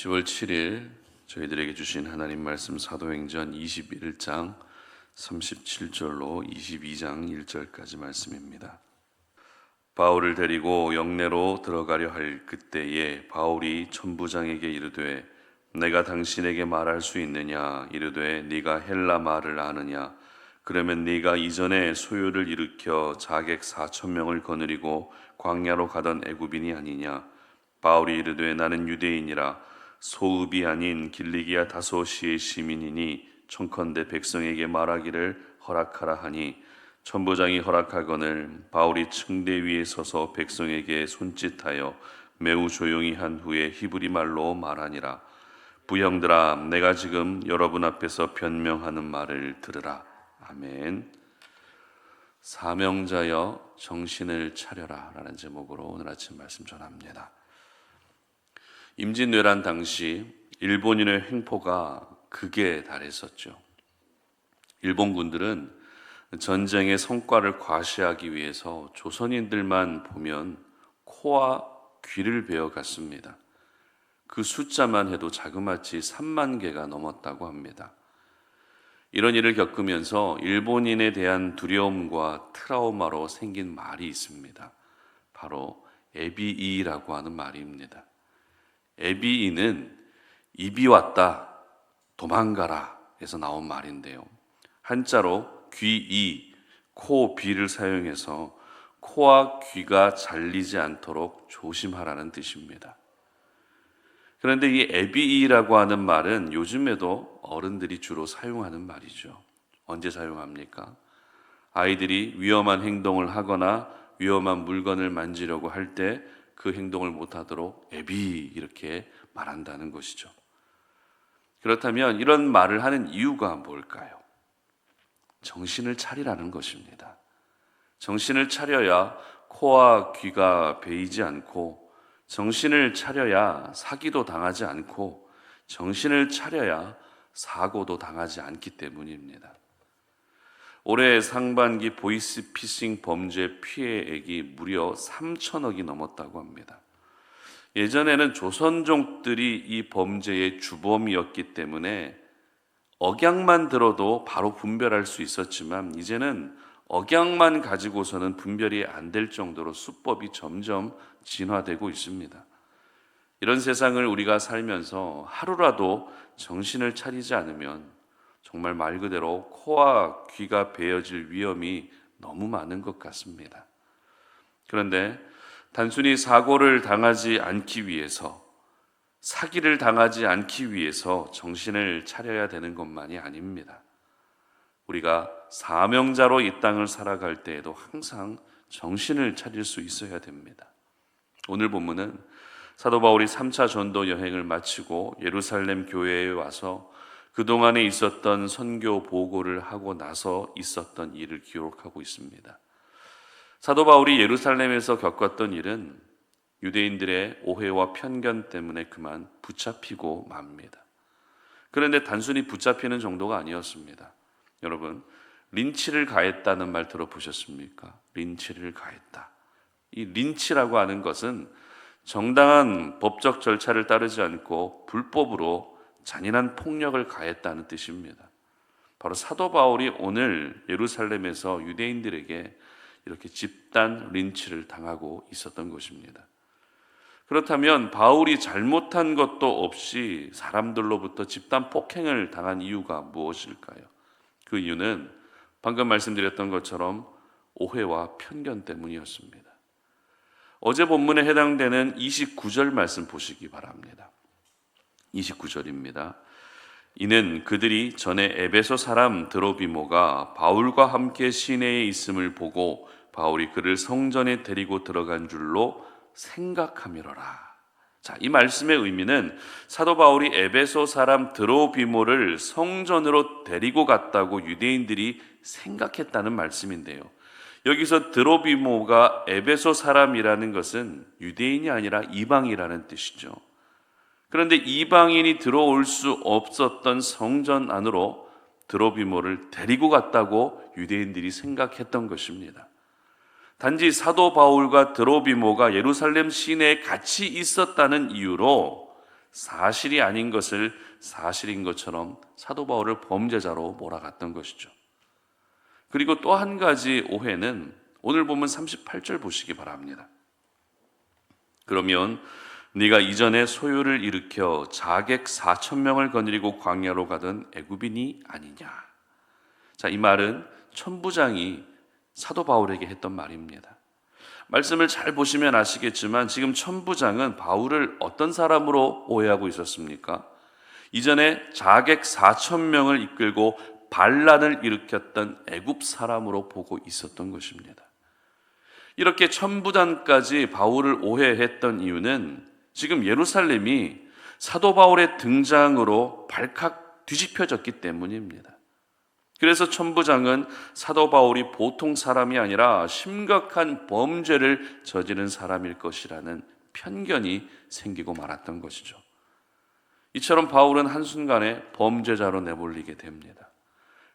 10월 7일 저희들에게 주신 하나님 말씀 사도행전 21장 37절로 22장 1절까지 말씀입니다. 바울을 데리고 영내로 들어가려 할 그때에 바울이 천부장에게 이르되 내가 당신에게 말할 수 있느냐? 이르되 네가 헬라 말을 아느냐? 그러면 네가 이전에 소요를 일으켜 자객 4,000명을 거느리고 광야로 가던 애굽인이 아니냐? 바울이 이르되 나는 유대인이라 소읍이 아닌 길리기아 다소시의 시민이니 청컨대 백성에게 말하기를 허락하라 하니 천부장이 허락하거늘 바울이 층대 위에 서서 백성에게 손짓하여 매우 조용히 한 후에 히브리 말로 말하니라. 부형들아, 내가 지금 여러분 앞에서 변명하는 말을 들으라. 아멘. 사명자여 정신을 차려라 라는 제목으로 오늘 아침 말씀 전합니다. 임진왜란 당시 일본인의 횡포가 극에 달했었죠. 일본군들은 전쟁의 성과를 과시하기 위해서 조선인들만 보면 코와 귀를 베어갔습니다. 그 숫자만 해도 자그마치 3만 개가 넘었다고 합니다. 이런 일을 겪으면서 일본인에 대한 두려움과 트라우마로 생긴 말이 있습니다. 바로 에비이라고 하는 말입니다. 에비이는 입이 왔다, 도망가라 에서 나온 말인데요. 한자로 귀이, 코, 비를 사용해서 코와 귀가 잘리지 않도록 조심하라는 뜻입니다. 그런데 이 에비이라고 하는 말은 요즘에도 어른들이 주로 사용하는 말이죠. 언제 사용합니까? 아이들이 위험한 행동을 하거나 위험한 물건을 만지려고 할 때 그 행동을 못하도록 에비 이렇게 말한다는 것이죠. 그렇다면 이런 말을 하는 이유가 뭘까요? 정신을 차리라는 것입니다. 정신을 차려야 코와 귀가 베이지 않고, 정신을 차려야 사기도 당하지 않고, 정신을 차려야 사고도 당하지 않기 때문입니다. 올해 상반기 보이스피싱 범죄 피해액이 무려 3천억이 넘었다고 합니다. 예전에는 조선족들이 이 범죄의 주범이었기 때문에 억양만 들어도 바로 분별할 수 있었지만 이제는 억양만 가지고서는 분별이 안 될 정도로 수법이 점점 진화되고 있습니다. 이런 세상을 우리가 살면서 하루라도 정신을 차리지 않으면 정말 말 그대로 코와 귀가 베어질 위험이 너무 많은 것 같습니다. 그런데 단순히 사고를 당하지 않기 위해서, 사기를 당하지 않기 위해서 정신을 차려야 되는 것만이 아닙니다. 우리가 사명자로 이 땅을 살아갈 때에도 항상 정신을 차릴 수 있어야 됩니다. 오늘 본문은 사도 바울이 3차 전도 여행을 마치고 예루살렘 교회에 와서 그동안에 있었던 선교 보고를 하고 나서 있었던 일을 기록하고 있습니다. 사도 바울이 예루살렘에서 겪었던 일은 유대인들의 오해와 편견 때문에 그만 붙잡히고 맙니다. 그런데 단순히 붙잡히는 정도가 아니었습니다. 여러분, 린치를 가했다는 말 들어보셨습니까? 린치를 가했다. 이 린치라고 하는 것은 정당한 법적 절차를 따르지 않고 불법으로 잔인한 폭력을 가했다는 뜻입니다. 바로 사도 바울이 오늘 예루살렘에서 유대인들에게 이렇게 집단 린치를 당하고 있었던 것입니다. 그렇다면 바울이 잘못한 것도 없이 사람들로부터 집단 폭행을 당한 이유가 무엇일까요? 그 이유는 방금 말씀드렸던 것처럼 오해와 편견 때문이었습니다. 어제 본문에 해당되는 29절 말씀 보시기 바랍니다. 29절입니다. 이는 그들이 전에 에베소 사람 드로비모가 바울과 함께 시내에 있음을 보고 바울이 그를 성전에 데리고 들어간 줄로 생각함이로라. 자, 이 말씀의 의미는 사도 바울이 에베소 사람 드로비모를 성전으로 데리고 갔다고 유대인들이 생각했다는 말씀인데요. 여기서 드로비모가 에베소 사람이라는 것은 유대인이 아니라 이방이라는 뜻이죠. 그런데 이방인이 들어올 수 없었던 성전 안으로 드로비모를 데리고 갔다고 유대인들이 생각했던 것입니다. 단지 사도 바울과 드로비모가 예루살렘 시내에 같이 있었다는 이유로 사실이 아닌 것을 사실인 것처럼 사도 바울을 범죄자로 몰아갔던 것이죠. 그리고 또 한 가지 오해는 오늘 보면 38절 보시기 바랍니다. 그러면 네가 이전에 소요를 일으켜 자객 4,000명을 거느리고 광야로 가던 애굽인이 아니냐. 자, 이 말은 천부장이 사도 바울에게 했던 말입니다. 말씀을 잘 보시면 아시겠지만 지금 천부장은 바울을 어떤 사람으로 오해하고 있었습니까? 이전에 자객 4,000명을 이끌고 반란을 일으켰던 애굽 사람으로 보고 있었던 것입니다. 이렇게 천부장까지 바울을 오해했던 이유는 지금 예루살렘이 사도 바울의 등장으로 발칵 뒤집혀졌기 때문입니다. 그래서 천부장은 사도 바울이 보통 사람이 아니라 심각한 범죄를 저지른 사람일 것이라는 편견이 생기고 말았던 것이죠. 이처럼 바울은 한순간에 범죄자로 내몰리게 됩니다.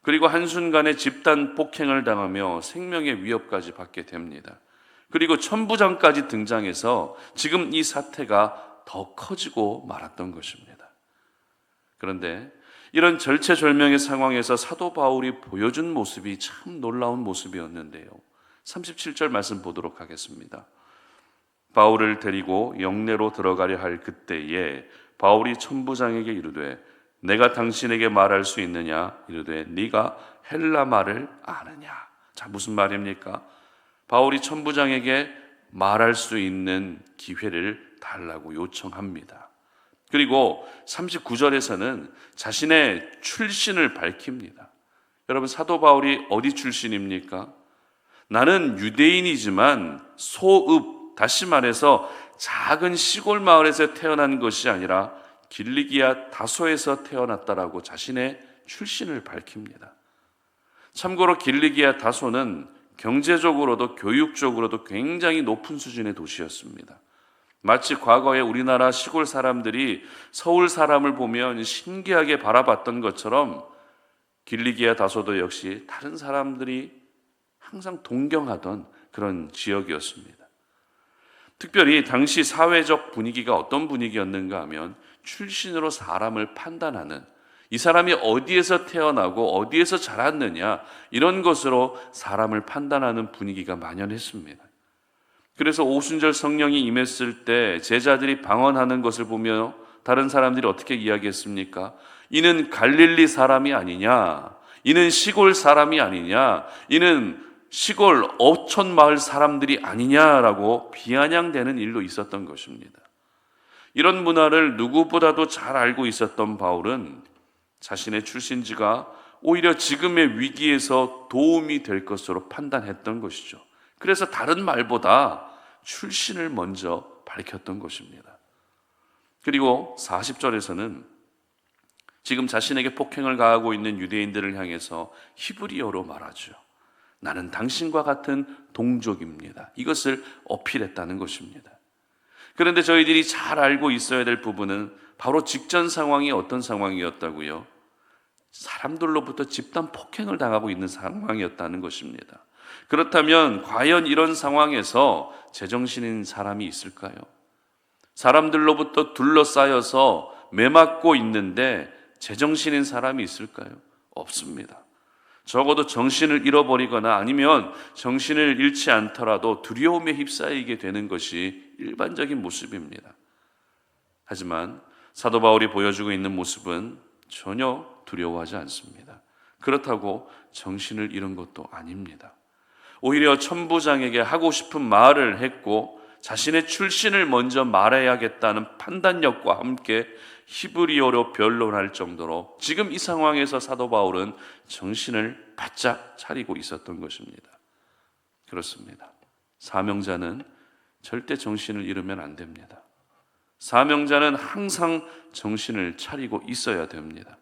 그리고 한순간에 집단 폭행을 당하며 생명의 위협까지 받게 됩니다. 그리고 천부장까지 등장해서 지금 이 사태가 더 커지고 말았던 것입니다. 그런데 이런 절체절명의 상황에서 사도 바울이 보여준 모습이 참 놀라운 모습이었는데요. 37절 말씀 보도록 하겠습니다. 바울을 데리고 영내로 들어가려 할 그때에 바울이 천부장에게 이르되 내가 당신에게 말할 수 있느냐? 이르되 네가 헬라 말을 아느냐? 자, 무슨 말입니까? 바울이 천부장에게 말할 수 있는 기회를 달라고 요청합니다. 그리고 39절에서는 자신의 출신을 밝힙니다. 여러분, 사도 바울이 어디 출신입니까? 나는 유대인이지만 소읍, 다시 말해서 작은 시골 마을에서 태어난 것이 아니라 길리기아 다소에서 태어났다라고 자신의 출신을 밝힙니다. 참고로 길리기아 다소는 경제적으로도 교육적으로도 굉장히 높은 수준의 도시였습니다. 마치 과거에 우리나라 시골 사람들이 서울 사람을 보면 신기하게 바라봤던 것처럼 길리기아 다소도 역시 다른 사람들이 항상 동경하던 그런 지역이었습니다. 특별히 당시 사회적 분위기가 어떤 분위기였는가 하면 출신으로 사람을 판단하는, 이 사람이 어디에서 태어나고 어디에서 자랐느냐, 이런 것으로 사람을 판단하는 분위기가 만연했습니다. 그래서 오순절 성령이 임했을 때 제자들이 방언하는 것을 보며 다른 사람들이 어떻게 이야기했습니까? 이는 갈릴리 사람이 아니냐, 이는 시골 사람이 아니냐, 이는 시골 어촌 마을 사람들이 아니냐라고 비아냥대는 일도 있었던 것입니다. 이런 문화를 누구보다도 잘 알고 있었던 바울은 자신의 출신지가 오히려 지금의 위기에서 도움이 될 것으로 판단했던 것이죠. 그래서 다른 말보다 출신을 먼저 밝혔던 것입니다. 그리고 40절에서는 지금 자신에게 폭행을 가하고 있는 유대인들을 향해서 히브리어로 말하죠. 나는 당신과 같은 동족입니다. 이것을 어필했다는 것입니다. 그런데 저희들이 잘 알고 있어야 될 부분은 바로 직전 상황이 어떤 상황이었다고요? 사람들로부터 집단 폭행을 당하고 있는 상황이었다는 것입니다. 그렇다면 과연 이런 상황에서 제정신인 사람이 있을까요? 사람들로부터 둘러싸여서 매맞고 있는데 제정신인 사람이 있을까요? 없습니다. 적어도 정신을 잃어버리거나 아니면 정신을 잃지 않더라도 두려움에 휩싸이게 되는 것이 일반적인 모습입니다. 하지만 사도 바울이 보여주고 있는 모습은 전혀 두려워하지 않습니다. 그렇다고 정신을 잃은 것도 아닙니다. 오히려 천부장에게 하고 싶은 말을 했고 자신의 출신을 먼저 말해야겠다는 판단력과 함께 히브리어로 변론할 정도로 지금 이 상황에서 사도 바울은 정신을 바짝 차리고 있었던 것입니다. 그렇습니다. 사명자는 절대 정신을 잃으면 안 됩니다. 사명자는 항상 정신을 차리고 있어야 됩니다.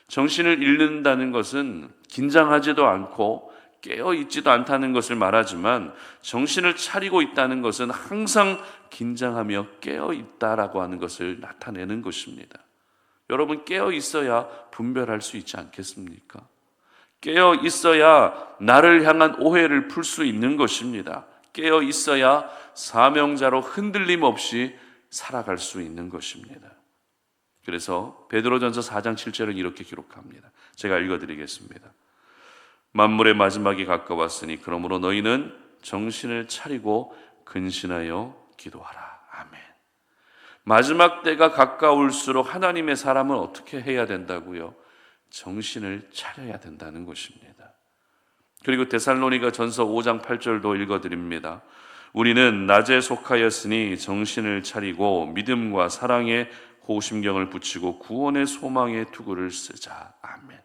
정신을 잃는다는 것은 긴장하지도 않고 깨어있지도 않다는 것을 말하지만 정신을 차리고 있다는 것은 항상 긴장하며 깨어있다라고 하는 것을 나타내는 것입니다. 여러분, 깨어있어야 분별할 수 있지 않겠습니까? 깨어있어야 나를 향한 오해를 풀 수 있는 것입니다. 깨어있어야 사명자로 흔들림 없이 살아갈 수 있는 것입니다. 그래서 베드로전서 4장 7절은 이렇게 기록합니다. 제가 읽어드리겠습니다. 만물의 마지막이 가까웠으니 그러므로 너희는 정신을 차리고 근신하여 기도하라. 아멘. 마지막 때가 가까울수록 하나님의 사람은 어떻게 해야 된다고요? 정신을 차려야 된다는 것입니다. 그리고 데살로니가 전서 5장 8절도 읽어드립니다. 우리는 낮에 속하였으니 정신을 차리고 믿음과 사랑에 호심경을 붙이고 구원의 소망의 투구를 쓰자. 아멘.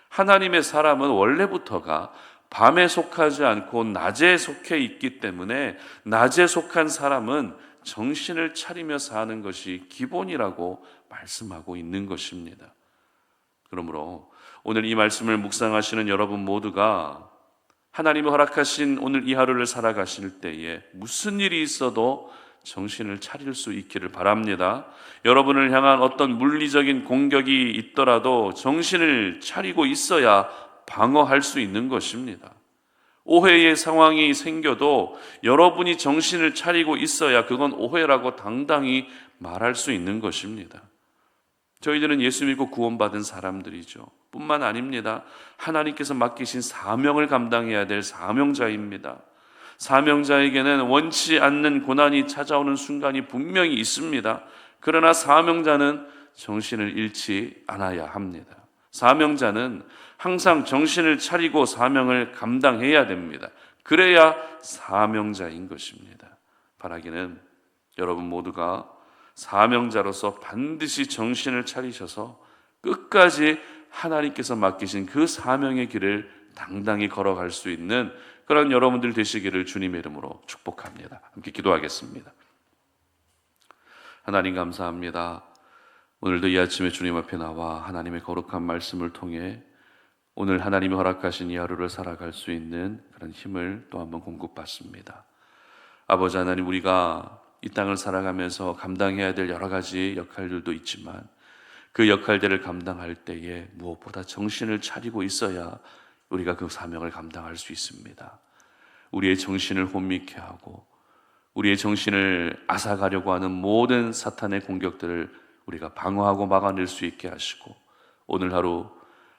하나님의 사람은 원래부터가 밤에 속하지 않고 낮에 속해 있기 때문에 낮에 속한 사람은 정신을 차리며 사는 것이 기본이라고 말씀하고 있는 것입니다. 그러므로 오늘 이 말씀을 묵상하시는 여러분 모두가 하나님이 허락하신 오늘 이 하루를 살아가실 때에 무슨 일이 있어도 정신을 차릴 수 있기를 바랍니다. 여러분을 향한 어떤 물리적인 공격이 있더라도 정신을 차리고 있어야 방어할 수 있는 것입니다. 오해의 상황이 생겨도 여러분이 정신을 차리고 있어야 그건 오해라고 당당히 말할 수 있는 것입니다. 저희들은 예수 믿고 구원받은 사람들이죠. 뿐만 아닙니다. 하나님께서 맡기신 사명을 감당해야 될 사명자입니다. 사명자에게는 원치 않는 고난이 찾아오는 순간이 분명히 있습니다. 그러나 사명자는 정신을 잃지 않아야 합니다. 사명자는 항상 정신을 차리고 사명을 감당해야 됩니다. 그래야 사명자인 것입니다. 바라기는 여러분 모두가 사명자로서 반드시 정신을 차리셔서 끝까지 하나님께서 맡기신 그 사명의 길을 당당히 걸어갈 수 있는 그런 여러분들 되시기를 주님의 이름으로 축복합니다. 함께 기도하겠습니다. 하나님 감사합니다. 오늘도 이 아침에 주님 앞에 나와 하나님의 거룩한 말씀을 통해 오늘 하나님이 허락하신 이 하루를 살아갈 수 있는 그런 힘을 또 한번 공급받습니다. 아버지 하나님, 우리가 이 땅을 살아가면서 감당해야 될 여러 가지 역할들도 있지만 그 역할들을 감당할 때에 무엇보다 정신을 차리고 있어야 우리가 그 사명을 감당할 수 있습니다. 우리의 정신을 혼미케 하고 우리의 정신을 앗아가려고 하는 모든 사탄의 공격들을 우리가 방어하고 막아낼 수 있게 하시고 오늘 하루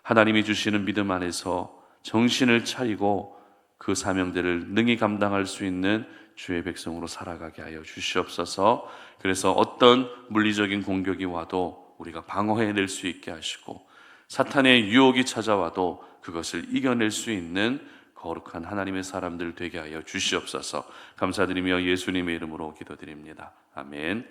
하나님이 주시는 믿음 안에서 정신을 차리고 그 사명들을 능히 감당할 수 있는 주의 백성으로 살아가게 하여 주시옵소서. 그래서 어떤 물리적인 공격이 와도 우리가 방어해낼 수 있게 하시고 사탄의 유혹이 찾아와도 그것을 이겨낼 수 있는 거룩한 하나님의 사람들 되게 하여 주시옵소서. 감사드리며 예수님의 이름으로 기도드립니다. 아멘.